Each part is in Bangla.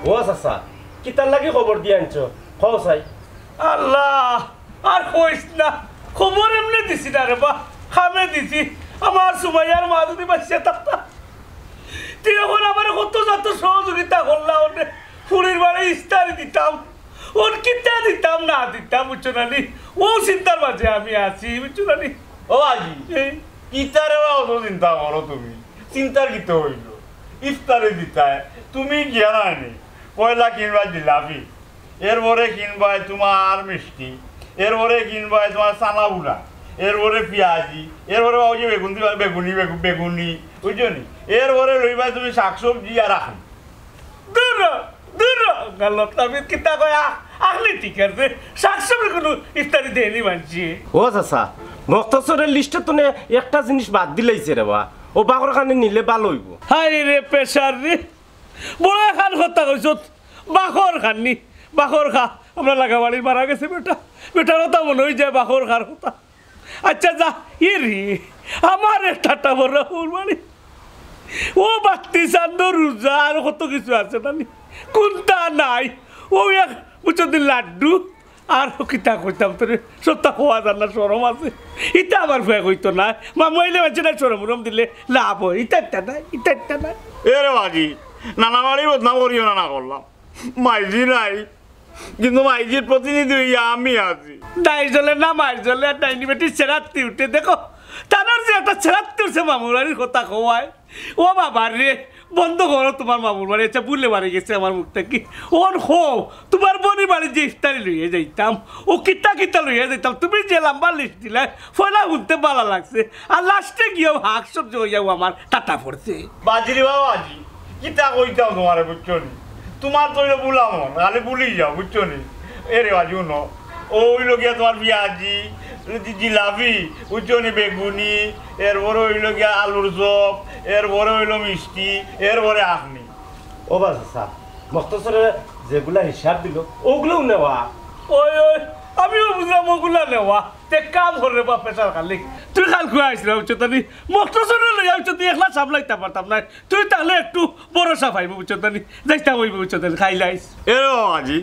ও চাচা কিতার লাগি খবর দিয়ে আনছো খাও চাই আল্লাহ আর কইস না খবর এমনি দিছি না রে বা খামে দিছি আমার সুমাইয়ার মা যদি বাচ্চা থাকতা তুই এখন আমার কত যত সহযোগিতা করলাম ওনে ফুলের বাড়ি ইস্তারি দিতাম ওর কিতা দিতাম না দিতাম বুঝছো না নি ও চিন্তার মাঝে আমি আছি বুঝছো না নি ও আজি ইফতারে অত চিন্তা করো তুমি চিন্তার গীত হইল ইফতারে দিতায় তুমি গিয়া নাইনি পয়লা কিনবা জিলাপি এরপরে কিনবাই তোমার মিষ্টি এরপরে কিনবাই তোমার চানা বুড়া এরপরে পেঁয়াজি এরপরে ওই যে বেগুন দিবা বেগুনি বেগুনি বুঝছো নি এরপরে লইবাই তুমি শাকসবজি আর রাখি দূর দূর গালত আমি কিতা কয় আগলি ঠিক আছে শাকসবজি কোনো ইফতারি দেয়নি মানছি ও চাচা মক্তসরের লিস্টে তো একটা জিনিস বাদ দিলাইছে রে বা ও বাঘর কানে নিলে ভালো হইব হাই রে পেশার রে বড় খান কথা কইছ বাখর খাননি বাখর খা আমরা লাগাবাড়ি মারা গেছে বেটার কথা মনে হয়ে যায় বাখর খার কথা আচ্ছা যা ই রে আমার একটা বড় মানে ও বাক্তি চান্দ রোজা আর কত কিছু আছে নানি কোনটা নাই ও এক বুঝছো লাড্ডু আর কিতা কইতাম তোর সত্তা খোয়া জানা সরম আছে ইটা আমার ভয় কইতো না মামাইলে বাচ্চা না সরম রম দিলে লাভ হয় ইটা নাই এরে বাজি নানা বাড়ি বদনাম করিও না করলাম মাইজি নাই কিন্তু মাইজির প্রতিনিধি হইয়া আমি আছি দাই জলে না মাই জলে আর ডাইনি বেটি ছেড়াত্তি উঠে দেখো তাদের যে একটা ছেড়াত্তি উঠছে মামুর বাড়ির কথা খোয়ায় ও বাবা রে বন্ধ করো তোমার মামুর বাড়ি আচ্ছা বুলে বাড়ি গেছে আমার মুখ থেকে ওর হো তোমার বোনের বাড়ি যে ইফতারি লইয়ে যাইতাম ও কিতা লইয়ে যাইতাম তুমি যে লম্বা লিস্ট দিলে ফলা শুনতে ভালো লাগছে আর লাস্টে গিয়েও হাক সবজি হইয়াও আমার টাটা পড়ছে বাজিরি বাবা বাজি কিতা কইতাম তোমার বুঝছো নি তোমার তো বুলাম খালি বুলি যাও বুঝছো নি এরে বাজি ন ওই লোকিয়া তোমার পেঁয়াজি জিলাপি বুঝছো নি বেগুনি এরপরে হইল গিয়া আলুর চপ এরপরে হইল মিষ্টি এরপরে আপনি ও বা চাচা মক্তসরের যেগুলা হিসাব দিল ওগুলোও নেওয়া ওই আমিও বুঝলাম ওগুলা নেওয়া তে কাম করে বা পেশার খালি তুই খাল খুয়া আসছিল বুঝছো তানি মক্তসরে লই আইছো তুই একলা সামলাইতে পারতাম না তুই তাহলে একটু বড় সাফাইব বুঝছো তানি যাইতাম হইব বুঝছো তানি খাইলাইস এরে বাবাজি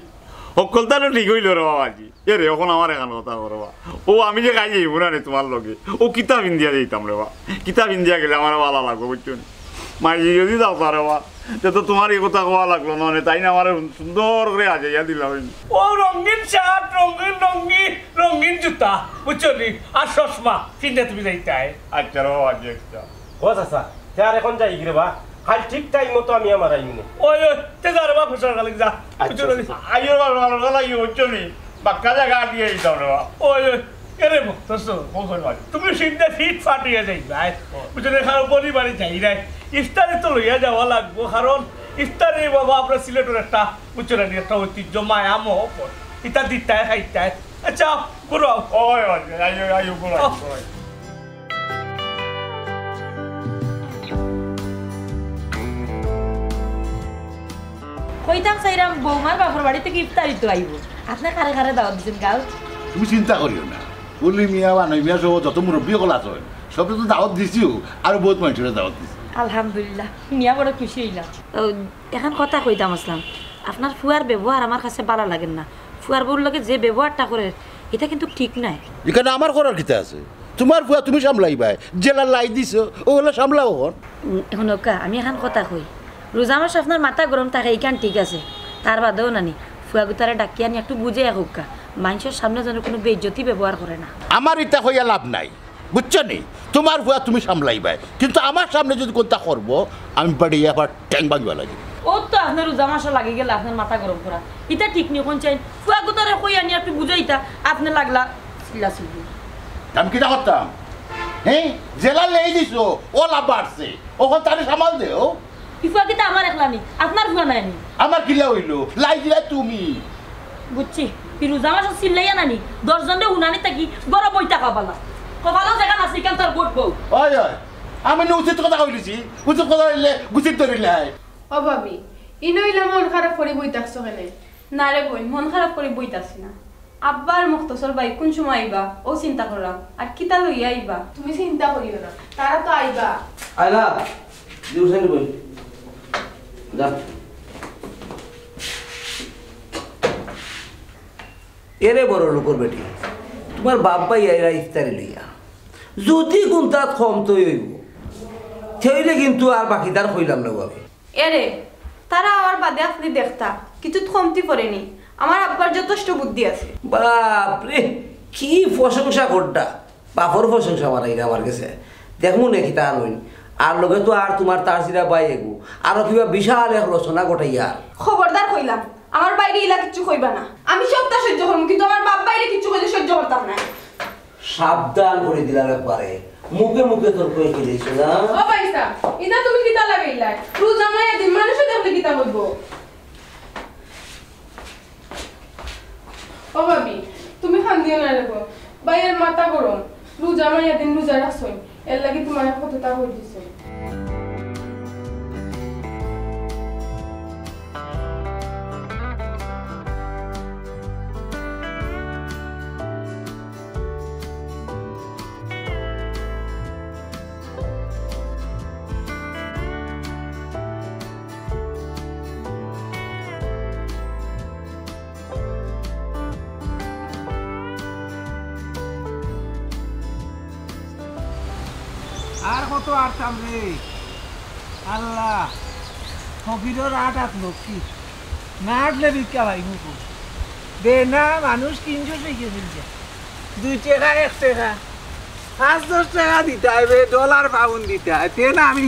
সকলটা ঠিক হইল রে বাবাজি এরে এখন আমার এখান কথা করবা ও আমি যে খাই যাইব না রে তোমার লগে ও কিতাব ইন্দিয়া যাইতাম রে বা কিতাব ইন্দিয়া গেলে আমার ভালো লাগবে বুঝছো মাইজি যদি যাও পারে বা তো তোমার এই কথা কোয়া লাগলো না তাই না আমার সুন্দর করে আজাইয়া দিলাম ও রঙিন শার্ট রঙিন জুতা বুঝছো নি আর চশমা কিনতে তুমি যাইতে আচ্ছা রে বাবাজি একটা ও চাচা তার এখন যাই রে বা খালি ঠিক টাইম মতো আমি আমার আইনি ওই তে যার বা ফসল খালি যা বুঝছো নি আইও ভালো লাগে বুঝছো নি বাক্কা জায়গা দিয়ে দিতাম রে বা ওই এরে মুক্তসর তুমি সিদ্ধা ফিট ফাটিয়ে যাই ভাই বুঝছো নি খাও পরিবারে যাই রাই ইফতারি তো লইয়া যাওয়া লাগবো কারণ ইফতারি বাবা আপনার সিলেটের একটা বুঝছো না একটা ঐতিহ্য মায়া মোহ ইটা দিতায় খাইতায় আচ্ছা করো ওই আইও করো কইতাম সাইরাম বৌমার বাপর বাড়ি থেকে ইফতারি তো আইব আপনার কারে কারে দাওয়াত দিছেন গাল তুমি চিন্তা করিও না বললি মিয়া বানাই মিয়া সহ যত মুরব্বী কল আছে সবটা তো দাওয়াত দিছিও আর বহুত মানুষের দাওয়াত দিছি আলহামদুলিল্লাহ শুনিয়া বড় খুশি হইলাম এখন কথা কইতাম আসলাম আপনার ফুয়ার ব্যবহার আমার কাছে ভালো লাগে না ফুয়ার বউর লগে যে ব্যবহারটা করে এটা কিন্তু ঠিক নাই এখানে আমার করার কিতা আছে তোমার ফুয়া তুমি সামলাইবাই জেলা লাই দিছো ওগুলো সামলাও হন এখন ওকা আমি এখন কথা কই রোজা মাস আপনার মাথা গরম থাকে এইখান ঠিক আছে তার বাদেও নানি ফুয়া গুতারে ডাকিয়ে আনি একটু বুঝে হোকা মানুষের সামনে যেন কোনো বেইজ্জতি ব্যবহার করে না আমার এটা হইয়া লাভ নাই বুঝছো নি তোমার ফুয়া তুমি সামলাইবাই কিন্তু আমার সামনে যদি কোনটা করবো আমি বাড়ি আবার ট্যাং বাঁধবা লাগে ও তো আপনার রোজা মাসে লাগে গেলে আপনার মাথা গরম করা এটা ঠিক নেই কোন চাই ফুয়া গুতারে কই আনি একটু বুঝাইতা আপনি লাগলা সিলা সিলি আমি কিটা করতাম হ্যাঁ জেলা লেই দিছো ও লাভ বাড়ছে ওখান তাহলে সামাল দেও ফুয়া কিতা আমার একলা নি আপনার ফুয়া নাই নি আমার কিলা হইলো লাই দিলা তুমি বুঝছি রোজা মাসে সিলাইয়া নানি 10 জনে উনানি থাকি বড় বইটা খাবালা কপালও জায়গা নাসি কেন তোর গোট বউ ওই আমি উচিত কথা কইলিছি উচিত কথা হইলে গুছিত ধরিলে ও ভাবি ইনইলা মন খারাপ করে বই থাকছো কেনে না রে বই মন খারাপ করে বইতাছি না আব্বার মুক্তসর ভাই কোন সময় আইবা ও চিন্তা করলাম আর কিতা লইয়া আইবা তুমি চিন্তা করিও না তারা তো আইবা আইলা দিউসাইন বই যা এরে বড় লোকর বেটি তোমার বাপ ভাই এরা ইফতারি লইয়া যদি গুণতা কম তো হইব সেইলে কিন্তু আর বাকি তার হইলাম না আমি এরে তারা আমার বাদে আপনি দেখতা কিছু কমতি পড়েনি আমার আব্বার যথেষ্ট বুদ্ধি আছে বাপরে কি প্রশংসা করটা বাপর প্রশংসা মারাইরা আমার কাছে দেখমু নাকি তা নই আর লগে তো আর তোমার তার সিরা পাই এগু আরো কিবা বিশাল এক রচনা গোটাইয়া খবরদার কইলাম আমার বাইরে ইলা কিছু কইবা না আমি সবটা সহ্য করব কিন্তু আমার বাপ বাইরে কিছু কইলে সহ্য করতাম না সাবধান করে দিলাম একবারে মুখে মুখে তোর কই দিয়েছ না ও পয়সা ইদা তুমি কিতা লাগাইলা রোজ আমার এদিন মানুষে দেখলে কিতা হইব ও ভাবি তুমি খান দিও না রেখো বাইয়ের মাথা গরম রোজ আমার এদিন রোজা রাখছই এর লাগি তোমার কতটা হই দিছে আর কত আটতাম রে আল্লাহ ফকিরের আট আটলো কি না আটলে ভিক্ষা ভাই মুখো দে না মানুষ 300 টাকা ফেলছে 2 টাকা 1 টাকা 5-10 টাকা দিতে হবে ডলার পাউন্ড দিতে হয় তে না আমি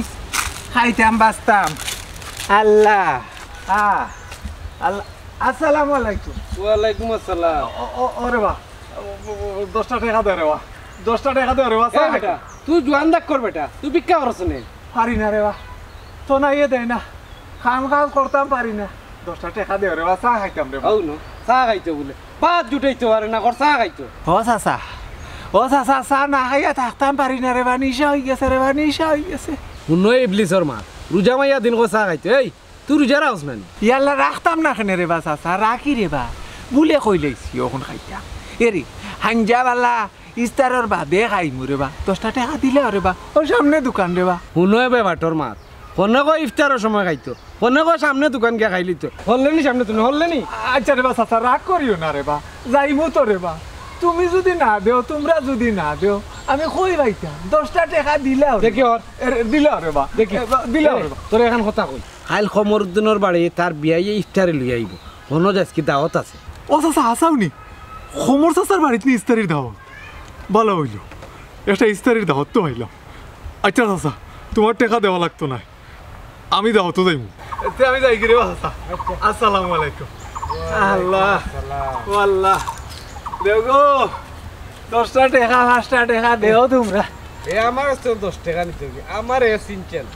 খাইতাম বাঁচতাম আল্লাহ আল্লাহ আসসালামু আলাইকুম ওয়ালাইকুম আসসালাম ওরে বাহ 10 টাকা দে রে বাহ 10 টাকা দে রে বাহ বেটা তুই জোয়ান দাগ কর বেটা তুই ভিক্ষা করছ নে পারি না রে বাহ তো না ইয়ে দেয় না কাম কাজ করতাম পারি না 10 টাকা দে রে বাহ চা খাইতাম রে আউ নো চা খাইতো বলে পাঁচ জুটাইতো আরে না কর চা খাইতো ও চাচা চা না খাইয়া থাকতাম পারি না রে বাহ নিশা হয়ে গেছে রে বাহ নিশা হয়ে গেছে শুনো ইবলিসর মা রোজা মাইয়া দিন কো চা খাইতো এই তুই রোজা রাখছ না ইয়াল্লা রাখতাম না কেন রে বা চাচা রাখি রে বা বুলে কই লাইছি ওখান খাইতাম এরি হাঞ্জা বালা ইস্তারের বাদে খাইমু রে বা 10 টাকা দিলে রে বা ও সামনে দোকান রে বা শুনো এ বেটার মা কোনে কো ইফতারের সময় খাইতো কোনে কো সামনে দোকান গিয়া খাইলি তো হললেনি সামনে তুমি হললেনি আচ্ছা রে বা চাচা রাগ করিও না রে বা যাইমু তো রে বা তুমি যদি না দেও তোমরা যদি না দেও আমি কই পাইতাম 10 টাকা দিলে দেখি ওর দিলে রে বা দেখি দিলে রে বা তোর এখন কথা কই কাল খমরুদ্দিনের বাড়ি তার বিয়াই ইফতারে লই আইব মনো যাস কি দাওয়াত আছে ও চাচা হাসাওনি খমর চাচার বাড়িতে ইস্তারির দাওয়াত ভালো হইল একটা ইস্তারির দাওয়াত তো হইলাম আচ্ছা চাচা তোমার টাকা দেওয়া লাগতো না আমি দাওয়াত তো যাইমু আমি যাই কি রে চাচা আসসালামু আলাইকুম আল্লাহ আল্লাহ দেও গো 10 টাকা 5 টাকা দেও তোমরা এ আমার 10 টাকা নিতে হবে আমার এ সিনচেন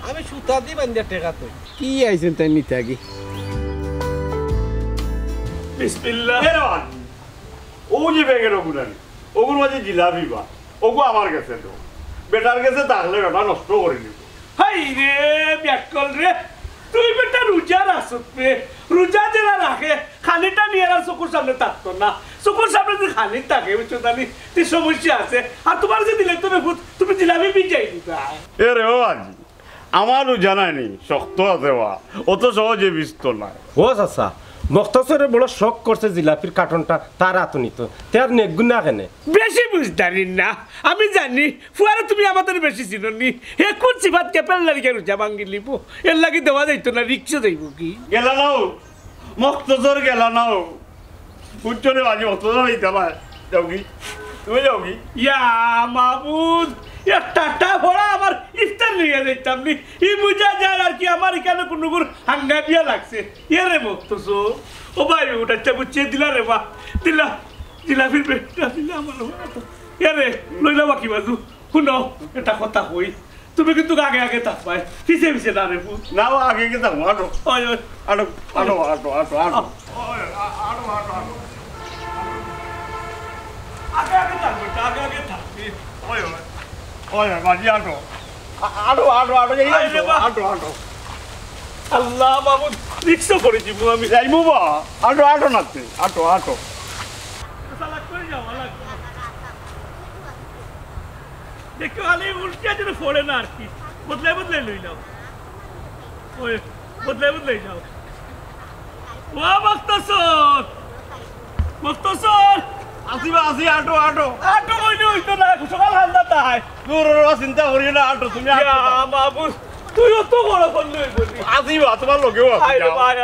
আমি সুতা দি বান্ধা টাকা তো কি আইছেন তাই নিতে আগে বিসমিল্লাহ ও যে ব্যাগের ওগুলানি ওগুর মাঝে জিলাপি বা ওগু আমার কাছে তো বেটার কাছে থাকলে বেটা নষ্ট করে নিব হাই রে ব্যাকল রে তুই বেটা রোজা রাখছ রে রোজা যারা রাখে খানিটা নিয়ে আর চকুর সামনে থাকতো না চকুর সামনে যদি খানি থাকে বুঝছো জানি তুই সমস্যা আছে আর তোমার যে দিলে তুমি জিলাপি বিজাই দিতা এ রে ও আজি আমারও জানায়নি শক্ত আছে বা অত সহজে বিস্ত নাই ও চাচা মক্তসরে বড় শখ করছে জিলাপির কার্টনটা তার হাত নিত তার নেগুন না কেনে বেশি বুঝতারি না আমি জানি ফুয়ারে তুমি আমাদের বেশি চিনি হে কোন সিফাত কেপেল লাগি রোজা ভাঙ্গি লিব এর লাগি দেওয়া যাইতো না রিক্সা যাইব কি গেলা নাও মক্তজর গেলা নাও উচ্চরে বাজি মক্তজর হইতে পারে যাও কি তুমি যাও কি ইয়া মাবুদ এক টাটা ভরা আমার ইফতার নিয়ে যাইতাম নি ই বুঝা যায় আর কি আমার এখানে কোনো হাঙ্গাবিয়া লাগছে ইয়ে রে মক্তসো ও ভাই ওটা বুঝিয়ে দিলা রে বা দিলা জিলাপির পেটটা দিলা আমার ইয়ে রে লইলা বাকি বাজু শুনো এটা কথা কই তুমি কিন্তু আগে আগে থাকবাই পিছে পিছে না রে নাও আগে কে থাকবো আটো আটো আটো আটো আটো আটো আটো আগে আগে থাকবে আগে আগে থাকবি ওই ওই বাজি আটো আটো আটো আটো এই আটো আটো আল্লাহ বাবু রিক্সা করে দিব আমি যাইবো বা আটো আটো নাতে আটো আটো সালাক করে যাওয়া লাগবে দেখো আলে উল্টা যেন ফোড়ে না আর কি বদলে বদলে লই যাও ওই বদলে বদলে যাও ও বাক্তাস মুক্তসর আসিবা আসি আটো আটো আটো কইলে হইতো না সকাল হালদা তাই দূর চিন্তা করি না আটো তুমি বাবু তুইও তো বড় করলে আসিবা তোমার লোকেও আইরে ভাই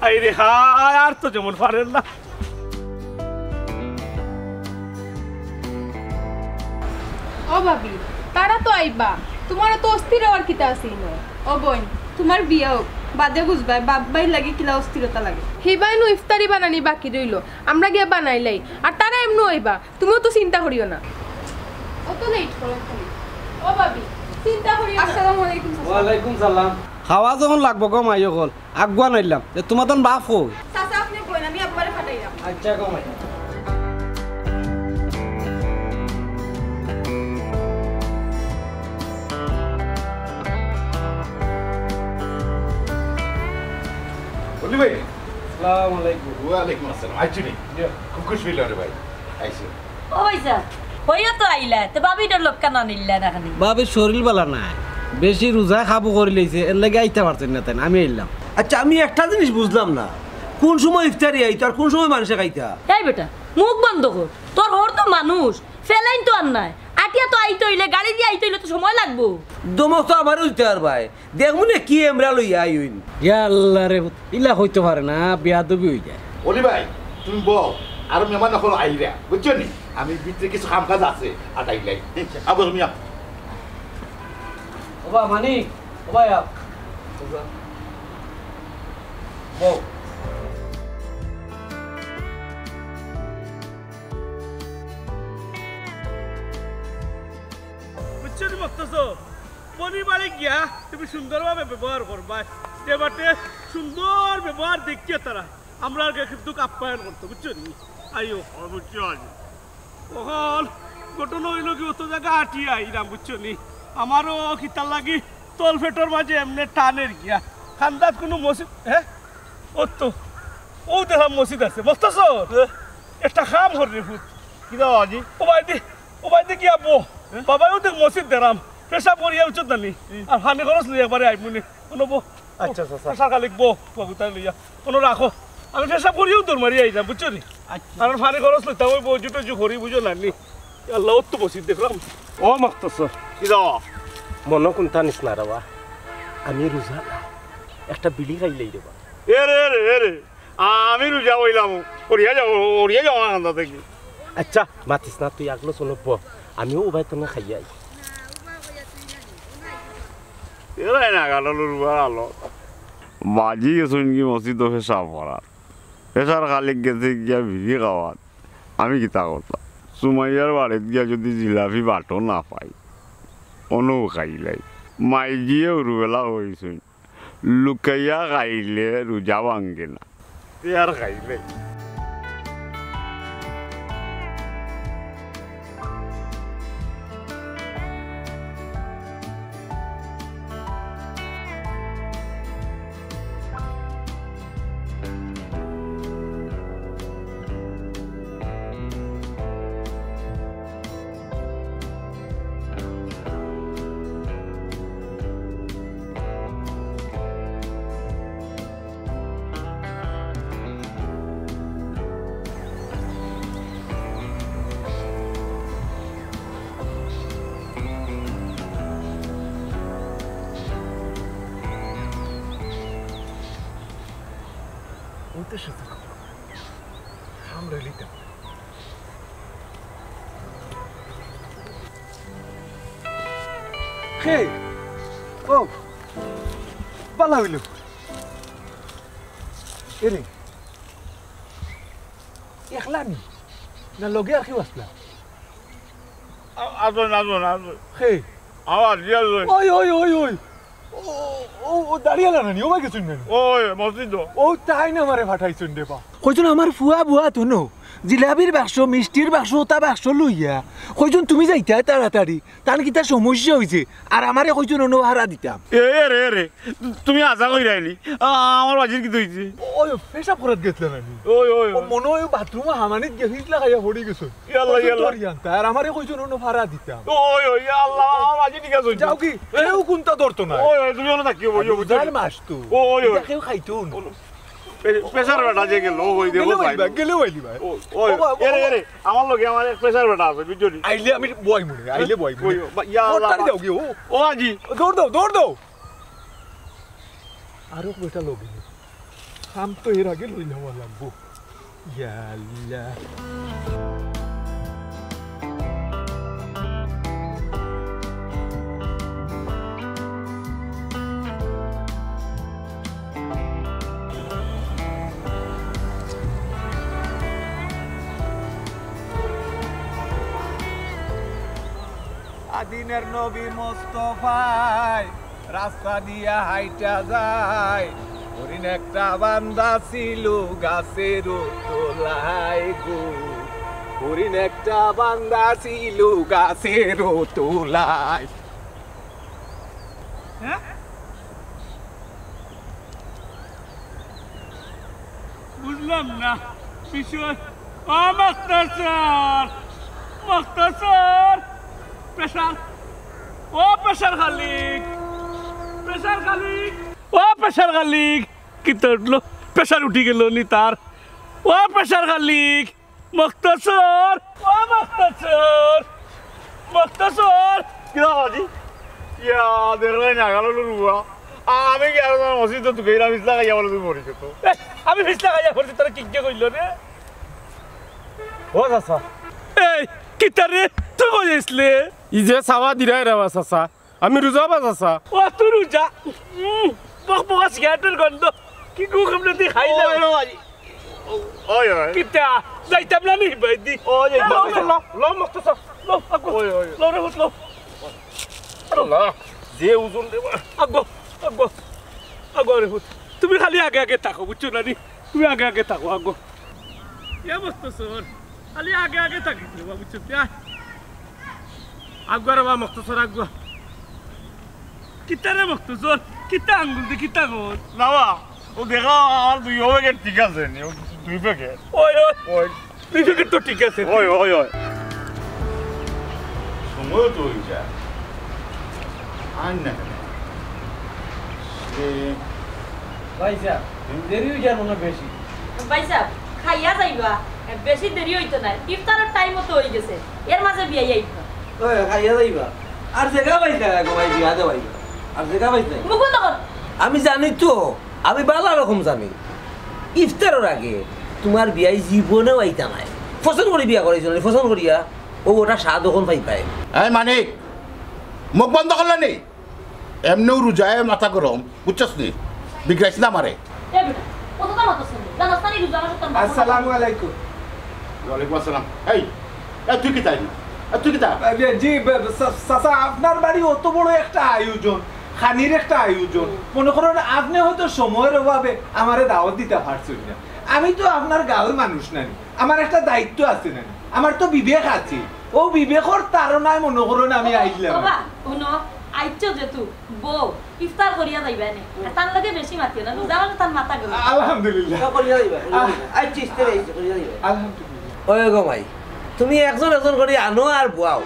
আইরে হায় আর তো যেমন পারেন না ও ভাবি তারা তো আইবা তোমার তো অস্থির হওয়ার কিতা আসিল ও বোন তোমার বিয়ে হোক বাদে বুঝবাই বাবাই লাগে কিলা অস্থিরতা লাগে হেবাই নো ইফতারি বানানি বাকি রইল আমরা গিয়ে বানাইলাই আর তারা এমনি আইবা তুমিও তো চিন্তা করিও না অত লেট করো ও ভাবি চিন্তা করিও না আসসালামু আলাইকুম ওয়ালাইকুম সালাম খাওয়া যখন লাগবো গো মাইও কল আগুয়া নাইলাম যে তোমার তখন বাপ হই চাচা আপনি কইন আমি একবারে ফাটাইলাম আচ্ছা গো মাই বলি ভাই আসসালামু আলাইকুম ওয়ালাইকুম আসসালাম আইছি নি খুব খুশি হইলাম রে ভাই আইছি ও ভাইসা হইও তো আইলা তো বাবিটার লোক কেন নিল্লা না খানি বাবে শরীর বালা নাই বেশি রোজা খাবো করে লইছে এর লাগে আইতে পারতেন না তাই আমি আইলাম আচ্ছা আমি একটা জিনিস বুঝলাম না কোন সময় ইফতারি আইতো আর কোন সময় মানুষে খাইতা এই বেটা মুখ বন্ধ কর তোর ওর তো মানুষ ফেলাইন তো আর নাই আটিয়া তো আইতে হইলে গাড়ি দিয়ে আইতে হইলে তো সময় লাগবো দমক তো আমারও দিতে আর ভাই দেখুন কি এমরা লইয়া আইন ইয়া আল্লাহ রে ইলা হইতে পারে না বেয়াদবি হই যায় বলি ভাই তুমি বল আর মেহমান এখন আইরা বুঝছো নি আমি ভিতরে কিছু কাম কাজ আছে আটাইলাই আবার তুমি ওবা মানিক ওবা আপ বউ বুঝছেন মুক্তসর পরিবারে গিয়া তুমি সুন্দরভাবে ব্যবহার করবা যে বাটে সুন্দর ব্যবহার দেখিয়ে তারা আমরা কিন্তু আপ্যায়ন করতো বুঝছো নি আইও বুঝছো আজ তখন ঘটনা হইল কি অত জায়গা আটি আইরাম বুঝছো নি আমারও খিতার লাগি তল ফেটোর মাঝে এমনি টানের গিয়া খান্দাত কোনো মসজিদ হ্যাঁ ও তো ও দেখলাম মসজিদ আছে মুক্তসর একটা খাম হরে ভূত কি দাও আজি ও বাইদে কি আবো বাবাও দেখ মসজিদ দেরাম পেশা পড়িয়া উচ্চ দানি আর হানি খরচ লই একবারে আইমুনি কোনো বো আচ্ছা আচ্ছা পেশা কালিক বো বাবুতাই লইয়া কোনো রাখো আমি পেশা পড়িয়াও দৌড় মারি আইলাম বুঝছো নি আর ফানি খরচ লইতাম ওই বউ জুটো জু হরি বুঝো নানি আল্লাহ তো মসজিদ দেখলাম ও মুক্তসর কি দাও মনে কোনটা নিস না রাবা আমি রোজা না একটা বিড়ি খাইলেই দেবা এরে আমি রুজা হইলাম ওরিয়া যাও আনন্দ থেকে আচ্ছা মাতিস না তুই আগলো শুনব আমিও ওবাই তোনে খাইয়াই এরাই না গেল লুরবার আলো বাজি গেছুন কি মসজিদ ফেসা পড়ার ফেসার খালি গেছে গিয়া ভিড়ি খাওয়াত আমি কিতা করতাম সুমাইয়ার বাড়িত গিয়া যদি জিলাপি বাটো না পাই অনু খাইলাই মাই গিয়ে উরুবেলা হয়েছুন লুকাইয়া খাইলে রোজা ভাঙ্গে না আর খাইলে হে ও পালা হইল এরে একলা নি না লগে আর কি আসলা আসুন হে আবার দিয়ে ওই ওই ওই ওই ও দাঁড়িয়ে না নি ও ভাই গেছুন না ওই মসজিদ ও তাই না আমারে পাঠাইছুন দেবা কইছুন আমার ফুয়া বুয়া তো নো জিলাপির বাক্স মিষ্টির বাক্স তা বাক্স লইয়া কইছুন তুমি যাইতা তাড়াতাড়ি তার কি তার সমস্যা হয়েছে আর আমারে কইছুন অন্য ভাড়া দিতাম রে তুমি আশা কই রাইলি আমার বাজির কি হইছে ওই পেশাব করত গেছলা নানি ওই মনে হয় বাথরুমে হামানিত গেছিস লাগাইয়া পড়ি গেছ ইয়াল্লা আর আমারে কইছুন অন্য ভাড়া দিতাম ওই আল্লাহ আমার বাজি ঠিক আছে যাও কি এও কোনটা ধরতো না ওই তুমি অন্য থাকিও বইও বুঝার মাস তো ওই কেউ খাইতো প্রেসার বেটা যে গেল ওই দেবো গেলে বইলি ভাই ওই এরে এরে আমার লগে আমার প্রেসার বেটা আছে বুঝলি আইলে আমি বই মনে আইলে বই মনে ইয়া তাড়ি দাও কি ও আজি দৌড় দাও আরো বেটা লগে কাম তো এর আগে লই নেওয়া লাগবো ইয়া আল্লাহ আদিনের নবী মোস্তফায় রাস্তা দিয়া হাইটা যায় হরিণ একটা বান্দা ছিল গাছের তোলায় গো হরিণ একটা বান্দা ছিল গাছের তোলায় বুঝলাম না বিষয় মাস্টার প্রেসার ও প্রেসার খালিক ও প্রেসার খালিক কি তো উঠলো প্রেসার উঠি গেল নি তার ও প্রেসার খালিক মুক্তাসর ও মুক্তাসর কি আজি ইয়া দেখলে না গেল রুয়া আমি কি আর মসজিদ তো গেরা মিছলা গাইয়া বলে তুমি মরিছ তো আমি ফিসলা গাইয়া পড়ছি তোরা কি কে কইল রে ও চাচা এই কিতারে তুই কইছলে ই যে চাওয়া দিরাই রে চাচা আমি রোজা বা চাচা ও তুই রোজা বক সিগারেটের গন্ধ কি গু খামলে দি খাইলে ওই ওই কিতা যাইতাম না নি বাইদি ওই লো মুক্তাসর লো আগো লো রে লো আল্লাহ যে ওজন দেবা আগো রে তুমি খালি আগে থাকো বুঝছো না নি তুমি আগে থাকো আগো এ মুক্তাসর খালি আগে থাকি বুঝছো আগুয়া রে বা মুক্তাসর আগুয়া কিতা রে মুক্তাসর কিতা আঙ্গুল দি কিতা গোল না বা ও দেখা আর দুই প্যাকেট ঠিক আছে নি দুই প্যাকেট ওই ওই তুই ফিকে তো ঠিক আছে ওই সময় তো হয়ে যায় আন না ভাই সাহেব দেরি হয়ে যায় মনে বেশি ভাই সাহেব খাইয়া যাইবা বেশি দেরি হইতো না ইফতারের টাইম তো হয়ে গেছে এর মাঝে বিয়ে আইবা ওই খাইয়া যাইবা আর জায়গা পাইছে গো ভাই বিয়া দে ভাই আর জায়গা পাইছে মুকুল তখন আমি জানি তো আমি বালা রকম জানি ইফতারের আগে তোমার বিয়াই জীবনেও আইতা নাই পছন্দ করে বিয়া করাইছিল পছন্দ করিয়া ও ওটা স্বাদ ওখান পাই পায় এই মানিক মুখ বন্ধ করলে নি এমনিও রোজায় মাথা গরম বুঝছস নি বিগড়াইছি না আমারে এ বেটা কত দাম আছে জানাস না নি রোজা মাসে তোর আসসালামু আলাইকুম ওয়ালাইকুম আসসালাম এই তুই কি তাই তুই কি তা জি চাচা আপনার বাড়ি অত বড় একটা আয়োজন খানির একটা আয়োজন মনে করেন আপনি হয়তো সময়ের অভাবে আমারে দাওয়াত দিতে পারছেন না আমি তো আপনার গাঁওয়ের মানুষ নানি আমার একটা দায়িত্ব আছে নানি আমার তো বিবেক আছে ও বিবেকর তারনায় মনে করেন আমি আইলাম বাবা শুনো আইছো যেতু বউ ইফতার করিয়া যাইবা নে তার লগে বেশি মাতিও না রোজা মাসে তার মাথা গেল আলহামদুলিল্লাহ করিয়া দিবা আইছি ইস্তেরে আইছি করিয়া দিবা আলহামদুলিল্লাহ ওই গো ভাই তুমি একজন করে আনো আর বুয়াও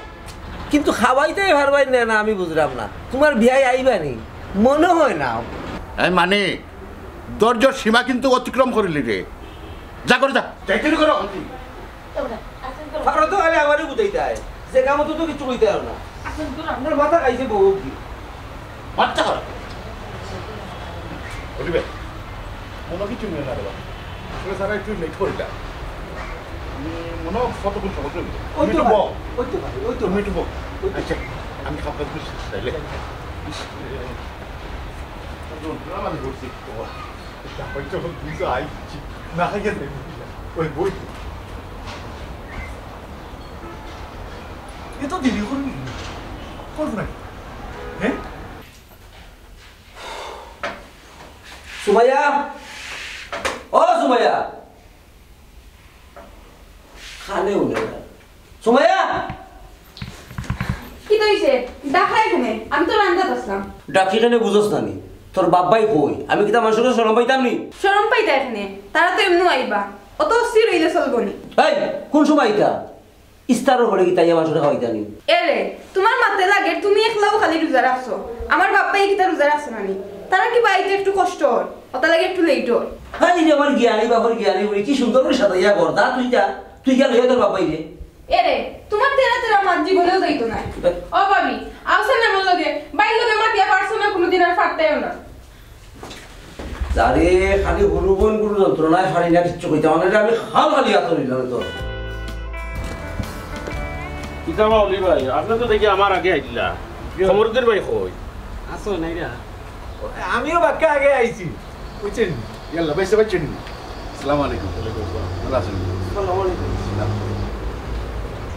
কিন্তু খাওয়াইতেই পারবাই না আমি বুঝলাম না তোমার বিয়াই আইবা নি মনে হয় না এই মানিক দরজার সীমা কিন্তু অতিক্রম করিলি রে যা করে যা যাইতে করো ফারো তো আলে আমারই বুঝাইতে হয় যে কাম তো কিছু কইতে আর না আপনার মাথা খাইছে বউ কি বাচ্চা কর বলিবে মনে কিছু নিয়ে না রে বাবা তুমি সারা একটু লেট করিলা মনে কতক্ষণ সময় ওই তো বল ওই তো ভাই ওই তো তুমি একটু বল আচ্ছা আমি খাবার দিচ্ছি তাইলে আমি বলছি তারপর যখন তুই তো আইছি না খাইয়ে দেবি ওই বই এ তো দেরি করবি করবো না হ্যাঁ সুমাইয়া ও সুমাইয়া খানে উনে সুমাইয়া কি হইছে ডাকা এখানে আমি তো রান্দাত আসলাম ডাকি কেন বুঝোস না নি তোর বাবাই কই আমি কি তা মানুষের কাছে শরম পাইতাম নি শরম পাইতা এখানে তারা তো এমনি আইবা অত অস্থির হইলে চলবো নি এই কোন সময় আইতা ইস্তারও করে কি তাই মানুষের খাওয়াইতা নি এরে তোমার মাতে লাগে তুমি একলাও খালি রোজা রাখছো আমার বাপ্পাই কি তা রোজা রাখছো না নি তারা কি বাড়িতে একটু কষ্ট হল ওটা লাগে একটু লেট হল হ্যাঁ এই যে আমার জ্ঞানী বাবার জ্ঞানী বলি কি সুন্দর করে সাজাইয়া কর দা তুই গেল তোর বাবাই রে এরে তোমার তেরা তেরা মাছ জীবনেও যাইতো না ও ভাবি আসেন না আমার লগে বাইর লগে মাতিয়া পারছো না কোনোদিন আর ফাটতেও না আরে খালি হলুবন গুলো যন্ত্রণায় ফাড়ি না কিচ্ছু কইতে মানে আমি খালি আতরি লাগে তো কিতাবা অলি ভাই আপনি তো দেখি আমার আগে আইলা সমরুদ্দিন ভাই কই আসো নাই রা আমিও বাক্কা আগে আইছি বুঝছেন ইয়াল্লা ভাই সবাই চিনি আসসালামু আলাইকুম ভালো আছেন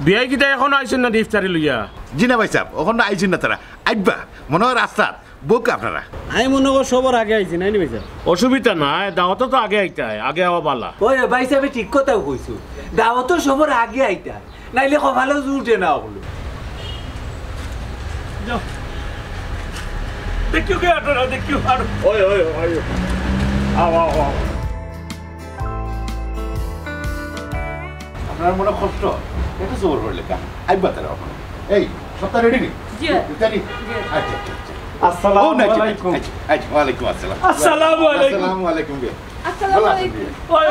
বিয়াই কিতা এখন আইছেন না ইফতারি লইয়া জি না ভাই সাহেব ওখানে আইছেন না তারা আইবা মনে হয় রাস্তাত বোক আপনারা আমি মনে করি সবার আগে আইছি নাই নি ভাইসা অসুবিধা নাই দাওয়াত তো আগে আইতে হয় আগে আওয়া বালা ওই ভাই সাহেব ঠিক কথাও কইছো দাওয়াত সবার আগে আইতা নাইলে কপালে জুটে না ওগুলো দেখিও কে আটো না দেখিও আর ওই ওই ওই আও আও আও আপনার মনে কষ্ট এটা জোর করলে কা আইবা তারা ওখানে এই সপ্তাহ রেডি নি জি রেডি আচ্ছা আচ্ছা আসসালামু আলাইকুম আচ্ছা ওয়ালাইকুম আসসালাম আসসালামু আলাইকুম আসসালামু আলাইকুম বে আসসালামু আলাইকুম ওই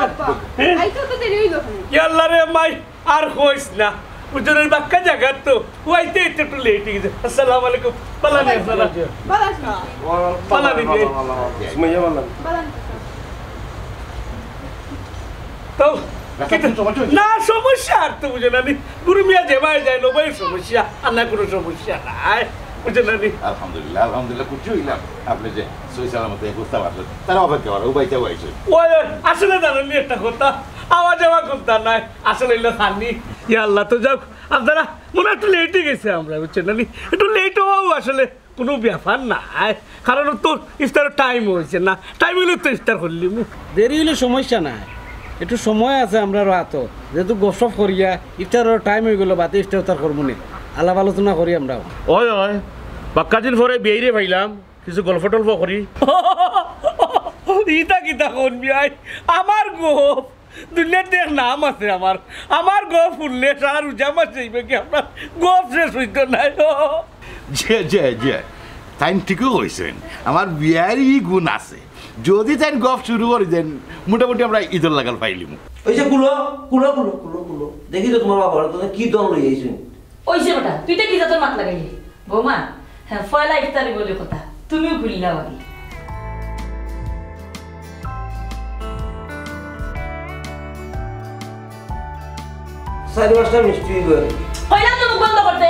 আইতো তো দেরি হইলো ইয়াল্লা রে মাই আর কইস না উজনের বাক্কা জায়গা তো ওইতে একটু লেট হয়ে গেছে আসসালামু আলাইকুম পালানি আসসালাম বালাস পালানি সুমাইয়া বালা বালান তো রাস্তা চলছে না সমস্যা আর তো বুঝে না নি গুরুমিয়া জেমায় যায় না ভাই সমস্যা আর না কোনো সমস্যা নাই বুঝে না নি আলহামদুলিল্লাহ কুচু হইলাম আপনি যে সই সালামতে বুঝতে পারলেন তারা অপেক্ষা করে উবাইতে হয়েছে ওই আসলে জানেন একটা কথা আওয়াজ যাওয়া কথা নাই আসলে এলো খানি ইয়া আল্লাহ তো যাও আপনারা মনে একটু লেটে গেছে আমরা বুঝছেন না নি একটু লেট হওয়াও আসলে কোনো ব্যাপার নাই কারণ তোর ইফতারের টাইম হয়েছে না টাইম হলে তো ইফতার করলি দেরি হলে সমস্যা নাই একটু সময় আছে আমরা হাতত যেহেতু গসব করিয়া ইফতারের টাইম হয়ে গেল বাতে ইফতার উত্তার করবো নি আলাপ আলোচনা করি আমরা ওই ওই বাক্কা দিন পরে বিয়েরে ভাইলাম কিছু গল্প টল্প করি ইতা কিতা কোন বিয়াই আমার গোপ দুনিয়ার দেখ নাম আছে আমার গোপ ফুললে সারা রোজা মাস যাইবে কি আপনার গোপ শেষ হইতো নাই যে যে যে তাই ঠিকই কইছেন আমার বিয়ারই গুণ আছে যদি তাই গপ শুরু করে দেন মোটামুটি আমরা ঈদর লাগাল পাইলিম ওই যে কুলো কুলো কুলো কুলো কুলো দেখি তো তোমার বাবা তোমরা কি দল লই আইছেন ওই যে বেটা তুই তো কি তোর মাত লাগাইলি বৌমা হ্যাঁ পয়লা ইফতারি বলে কথা তুমিও ভুলিলা আগে সাড়ে পাঁচটা মিষ্টি করে কইলাম তো মুখ বন্ধ করতে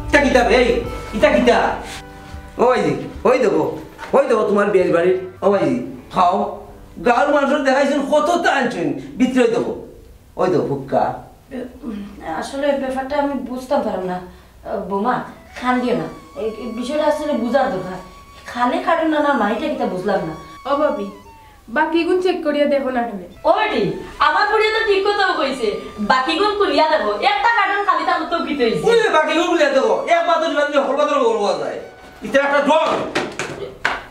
ইটা কিতা এই ইটা কিতা ওই দেবো তোমার বিয়ের বাড়ির ও ভাইজি খাও গাঁর মানুষের দেখাইছেন কত আনছেন বিক্রি দেবো ওই দেবো ফুক্কা আসলে ব্যাপারটা আমি বুঝতাম পারলাম না বৌমা খান দিও না এই বিষয়টা আসলে বুঝার দরকার খালে কাটুন না না মাইটা কিতা বুঝলাম না ও ভাবি বাকি গুণ চেক করিয়া দেখো না কেন ও বেটি আমার বুড়িয়া তো ঠিক কথা কইছে বাকি গুণ করিয়া দেখো একটা কাটুন খালি তার তো কিতে হইছে ওই বাকি গুলো দেবো এক বাদর বাদর হলবাদর করবো যায় ইটা একটা ড্রগ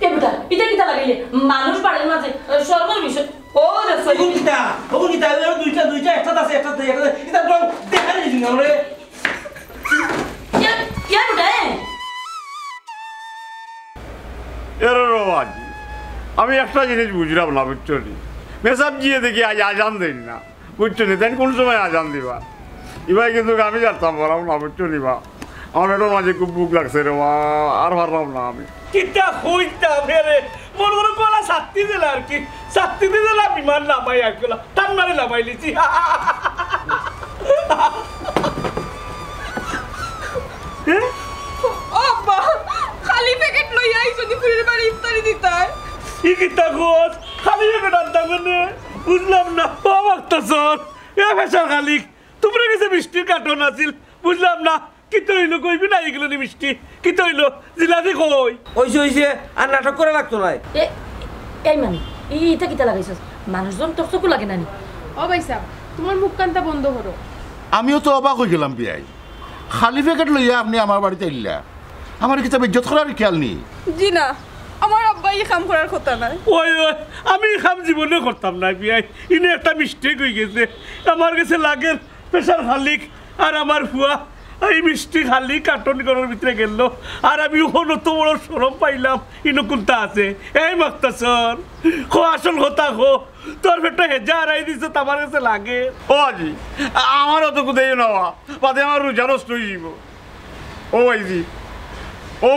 এ বেটা এটা কিতা লাগাইলে মানুষ বাড়ির মাঝে সর্বর বিষয় ও দেখো ওগুন কিতা দুইটা একটা আছে এটা ড্রগ দেখা দিছি না রে ইয়া বেটা এর রোজ আমি একটা জিনিস বুঝলাম না বুঝছো নি মেসাব গিয়ে দেখি আজ আজান দেন না বুঝছো নি তাই কোন সময় আজান দিবা এবার কিন্তু আমি জানতাম বললাম না বুঝছো নি বা আমার এটার মাঝে খুব বুক লাগছে রে বা আর পারলাম না আমি কিতা হইতা ফেরে মনে মনে কলা শাস্তি দিল আর কি শাস্তি দিল বিমান নামাই আসলো টান মারে নামাই লিছি আব্বা খালি প্যাকেট লই আইছো নি ফুলের বাড়ি ইফতারি দিতাই ই কিতা গোস খালি একটা ডান্তা মানে বুঝলাম না ও ভক্ত সর এ ফেসার খালিক তোমরা কাছে মিষ্টির কার্টন আছিল বুঝলাম না কি তৈল কইবি না এগুলো নি মিষ্টি কি তৈল জিলাপি কই ওইছে আর নাটক করে লাগতো না এই মানে এটা কিতা লাগাইছস মানুষজন তোর চকু লাগে নানি ও ভাইসা তোমার মুখ কান্তা বন্ধ করো আমিও তো অবাক হয়ে গেলাম বিয়াই খালি প্যাকেট লইয়া আপনি আমার বাড়িতে এলিলা আমার কিতাব ইজ্জত করার খেয়াল নেই জি না আমার আব্বা এই কাম করার কথা না ওই আমি খাম জীবনে করতাম না বিয়াই ইনে একটা মিস্টেক হয়ে গেছে আমার কাছে লাগের প্রেশার খালিক আর আমার ফুয়া এই মিষ্টি খালি কার্টন ঘরের ভিতরে গেল আর আমি ওখানে তো বড় সরম পাইলাম ইনো কোনটা আছে এই মাক্তাসর খো আসল কথা খো তোর পেটে হেজা হারাই দিছ আমার কাছে লাগে ও আজি আমার অত কোথায় নেওয়া বাদে আমার রোজা নষ্ট হয়ে যাব ও ভাইজি ও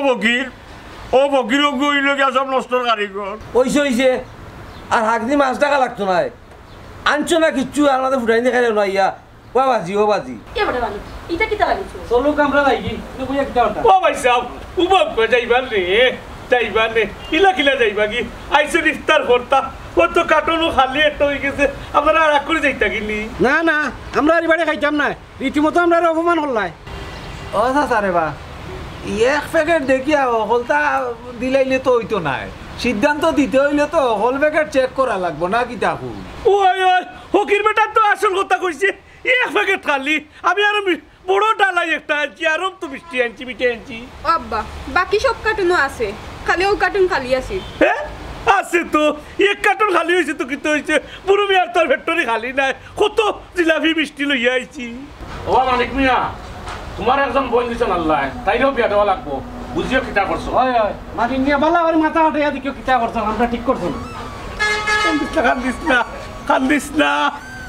বকির গইল গিয়া সব নষ্টর কারিগর হইছে আর হাক দি 5 টাকা লাগতো না আনছো না কিচ্ছু আর আমাদের ফুটাই দেখাই না ইয়া ও বাজি এবারে ভালো এটা কি তা লাগিছে চলুক আমরা যাইগি তুমি বুঝে কিটা ওটা ও ভাই সাহেব উবাব কো যাইবার রে যাইবা নে কিলা যাইবা কি আইসে ইফতার করতা ও তো কার্টনও খালি একটা হয়ে গেছে আপনারা আর করে যাইতা কিনি না আমরা আর বাড়ি খাইতাম না রীতিমতো আমরা অপমান হল্লাই ও চাচা বা এক প্যাকেট দেখিয়া অকলতা দিলাইলে তো হইতো নাই সিদ্ধান্ত দিতে হইলে তো হল প্যাকেট চেক করা লাগবো না কি তাকু ওই হকির বেটার তো আসল কথা কইছে এক প্যাকেট খালি আমি আর বড় ডালাই একটা আনছি আরও তো মিষ্টি আনছি মিঠে আনছি ও আব্বা বাকি সব কার্টুনও আছে খালি ও কার্টুন খালি আছে হ্যাঁ আছে তো এক কার্টন খালি হয়েছে তো কিন্তু হয়েছে পুরো মিয়ার তোর ফ্যাক্টরি খালি নাই কত জিলাপি মিষ্টি লইয়া আইছি ও মালিক মিয়া তোমার একজন বই দিছেন আল্লাহ তাইলেও বিয়া দেওয়া লাগবো বুঝিও কিটা করছো হয় মালিক মিয়া বালা আর মাথা হাঁটাইয়া দিকেও কিটা করছো আমরা ঠিক করছো না কান্দিস না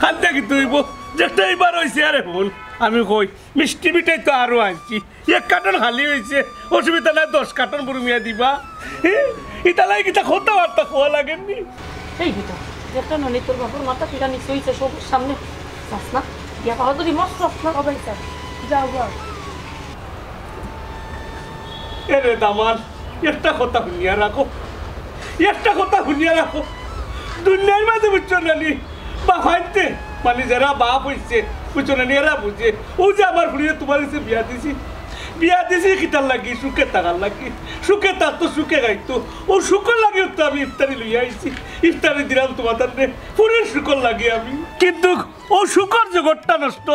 কান্দা কিন্তু হইব যেটা এইবার হয়েছে আরে ভুল আমি কই মিষ্টি মিঠাই তো আরো আনছি এক কার্টন খালি হয়েছে অসুবিধা নাই 10 কার্টন বুড়ুমিয়া দিবা ইতালাই কিতা খোতা বার্তা খোয়া লাগেননি এই ভিতর যেটা ননি তোর বাপুর মাথা পিটা নিচে হইছে সব সামনে যাস না ইয়া পাওয়া তো মস্ত না কবাই স্যার যাও যাও এরে দামান একটা কথা শুনিয়া রাখো দুনিয়ার মাঝে বুঝছো নানি বাফাইতে মানে যারা বাপ হইছে বুঝছো নানি এরা বুঝে ও যে আমার ফুড়িয়ে তোমার কাছে বিয়া দিছি কিতার লাগি সুখে থাকার লাগি সুখে তার তো সুখে গাইতো ও শুকর লাগে তো আমি ইফতারি লইয়া আইছি ইফতারি দিলাম তোমার তার ফুরের শুকর লাগে আমি কিন্তু ও শুকর জগৎটা নষ্ট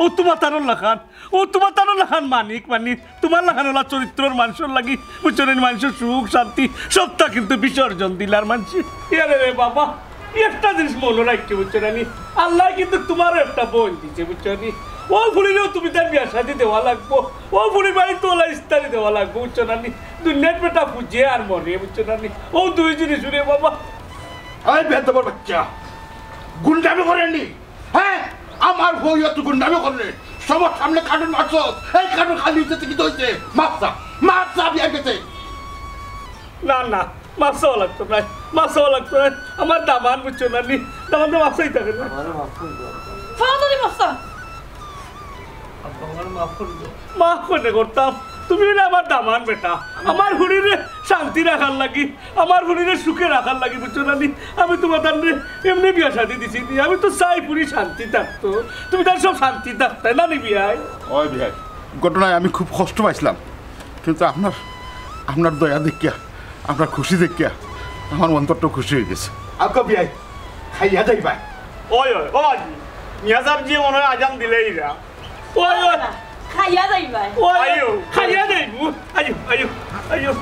ও তোমার তারও লাখান মানিক তোমার লাখান ওলা চরিত্রর মানুষের লাগি বুঝছেন মানুষের সুখ শান্তি সবটা কিন্তু বিসর্জন দিলার মানুষ ইয়ারে রে বাবা একটা জিনিস মনে রাখছি বুঝছো নানি আল্লাহ কিন্তু তোমারও একটা বোন দিচ্ছে বুঝছো নি ও ফুড়িলেও তুমি তার বিয়া শাদি দেওয়া লাগবো ও ফুড়ি বাড়ি তোলা ইস্তারি দেওয়া লাগবো বুঝছো নানি দুনিয়ার বেটা পুজে আর মরে বুঝছো নানি ও দুই জিনিস শুনে বাবা এই বেদবর বাচ্চা গুন্ডামি করেননি হ্যাঁ আমার বই তো গুন্ডামি করে সবার সামনে কার্টুন মারছ এই কার্টুন খালি হইতে কি হইছে মাপসা বিয়া গেছে না মাছাও লাগতো না আমার দামান বুঝছো নানি দামান তো মাছাই থাকে না মাফ করে করতাম তুমি হলে আমার দামান বেটা আমার হুড়িরে শান্তি রাখার লাগি আমার হুড়িরে সুখে রাখার লাগি বুঝছো নানি আমি তোমার তার এমনি বিয়া শাদি দিছি আমি তো চাই পুরি শান্তি থাকতো তুমি তার সব শান্তি থাকতে নানি বিয়ায় ওই বিয়াই ঘটনায় আমি খুব কষ্ট পাইছিলাম কিন্তু আপনার দয়া দেখিয়া আপনার খুশি দেখিয়া আমার অন্তরটা খুশি হয়ে গেছে আকা বিয়াই খাইয়া যাইবা ওই মিয়া সাহেব জি মনে হয় আজান দিলেই না খাইয়া যাইবা খাইয়া যাইবো আয়ো